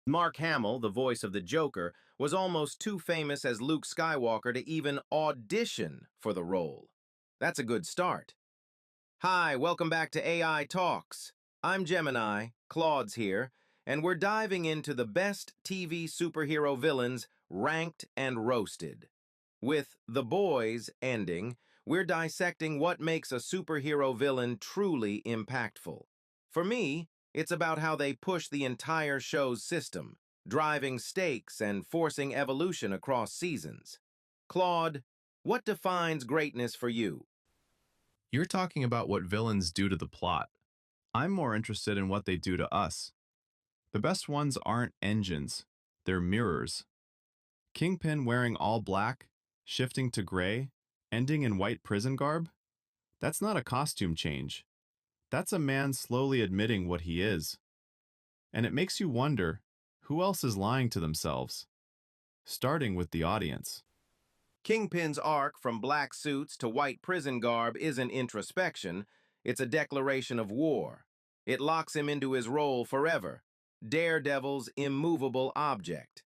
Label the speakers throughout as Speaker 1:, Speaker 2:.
Speaker 1: Mark Hamill, the voice of the Joker, was almost too famous as Luke Skywalker to even audition for the role. That's a good start. Hi, welcome back to AI Talks. I'm Gemini, Claude's here, and we're diving into the best TV superhero villains ranked and roasted. With The Boys ending, we're dissecting what makes a superhero villain truly impactful. For me, it's about how they push the entire show's system, driving stakes and forcing evolution across seasons. Claude, what defines greatness for you?
Speaker 2: You're talking about what villains do to the plot. I'm more interested in what they do to us. The best ones aren't engines, they're mirrors. Kingpin wearing all black, shifting to gray, ending in white prison garb? That's not a costume change. That's a man slowly admitting what he is. And it makes you wonder, who else is lying to themselves? Starting with the audience.
Speaker 1: Kingpin's arc from black suits to white prison garb isn't introspection, it's a declaration of war. It locks him into his role forever, Daredevil's immovable object.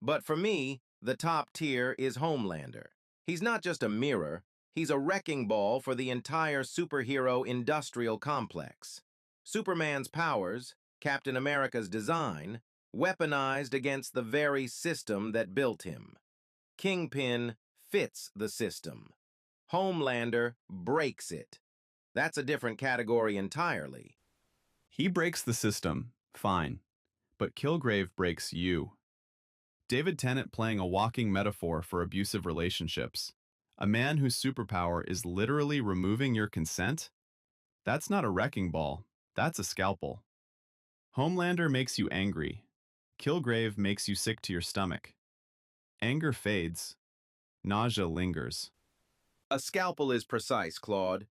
Speaker 1: But for me, the top tier is Homelander. He's not just a mirror, he's a wrecking ball for the entire superhero industrial complex. Superman's powers, Captain America's design, weaponized against the very system that built him. Kingpin fits the system. Homelander breaks it. That's a different category entirely.
Speaker 2: He breaks the system, fine. But Kilgrave breaks you. David Tennant playing a walking metaphor for abusive relationships. A man whose superpower is literally removing your consent? That's not a wrecking ball, that's a scalpel. Homelander makes you angry. Kilgrave makes you sick to your stomach. Anger fades. Nausea lingers.
Speaker 1: A scalpel is precise, Claude.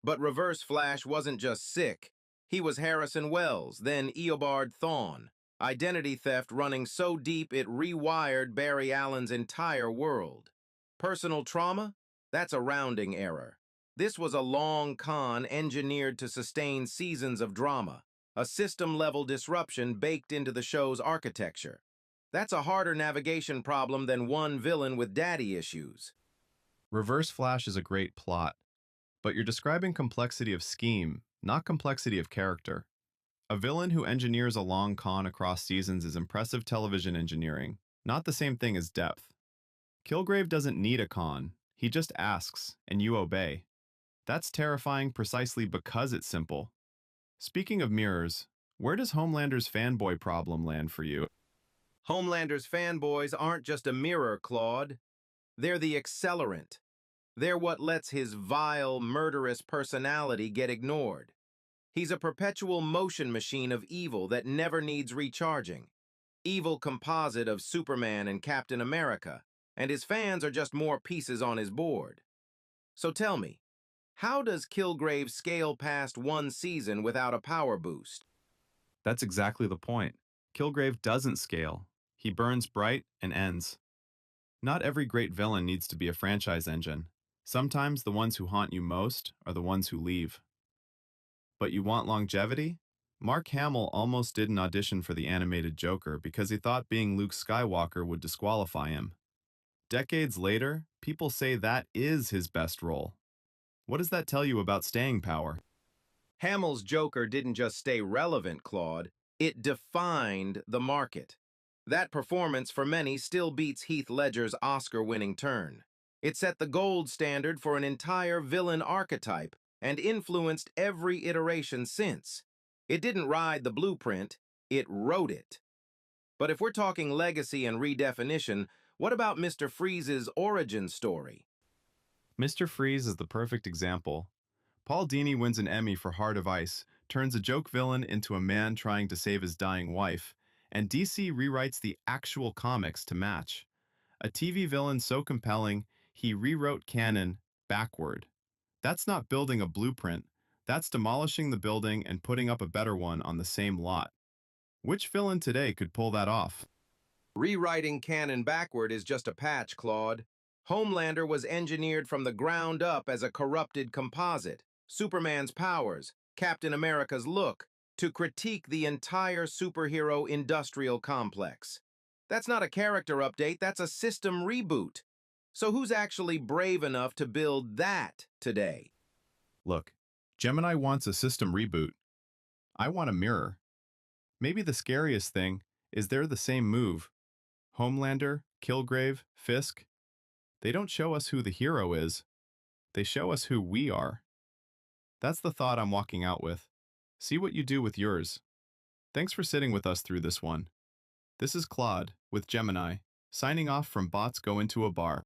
Speaker 1: But Reverse Flash wasn't just sick. He was Harrison Wells, then Eobard Thawne. Identity theft running so deep it rewired Barry Allen's entire world. Personal trauma? That's a rounding error. This was a long con engineered to sustain seasons of drama, a system-level disruption baked into the show's architecture. That's a harder navigation problem than one villain with daddy issues.
Speaker 2: Reverse Flash is a great plot, but you're describing complexity of scheme, not complexity of character. A villain who engineers a long con across seasons is impressive television engineering, not the same thing as depth. Kilgrave doesn't need a con, he just asks, and you obey. That's terrifying precisely because it's simple. Speaking of mirrors, where does Homelander's fanboy problem land for you?
Speaker 1: Homelander's fanboys aren't just a mirror, Claude. They're the accelerant. They're what lets his vile, murderous personality get ignored. He's a perpetual motion machine of evil that never needs recharging. Evil composite of Superman and Captain America, and his fans are just more pieces on his board. So tell me, how does Kilgrave scale past one season without a power boost?
Speaker 2: That's exactly the point. Kilgrave doesn't scale. He burns bright and ends. Not every great villain needs to be a franchise engine. Sometimes the ones who haunt you most are the ones who leave. But you want longevity? Mark Hamill almost did an audition for the animated Joker because he thought being Luke Skywalker would disqualify him. Decades later, people say that is his best role. What does that tell you about staying power?
Speaker 1: Hamill's Joker didn't just stay relevant, Claude. It defined the market. That performance for many still beats Heath Ledger's Oscar-winning turn. It set the gold standard for an entire villain archetype and influenced every iteration since. It didn't ride the blueprint, it wrote it. But if we're talking legacy and redefinition, what about Mr. Freeze's origin story?
Speaker 2: Mr. Freeze is the perfect example. Paul Dini wins an Emmy for Heart of Ice, turns a joke villain into a man trying to save his dying wife, and DC rewrites the actual comics to match. A TV villain so compelling, he rewrote canon backward. That's not building a blueprint, that's demolishing the building and putting up a better one on the same lot. Which villain today could pull that off?
Speaker 1: Rewriting canon backward is just a patch, Claude. Homelander was engineered from the ground up as a corrupted composite. Superman's powers, Captain America's look, to critique the entire superhero industrial complex. That's not a character update, that's a system reboot. So who's actually brave enough to build that today?
Speaker 2: Look, Gemini wants a system reboot. I want a mirror. Maybe the scariest thing is they're the same move. Homelander, Kilgrave, Fisk. They don't show us who the hero is. They show us who we are. That's the thought I'm walking out with. See what you do with yours. Thanks for sitting with us through this one. This is Claude, with Gemini, signing off from Bots Go Into a Bar.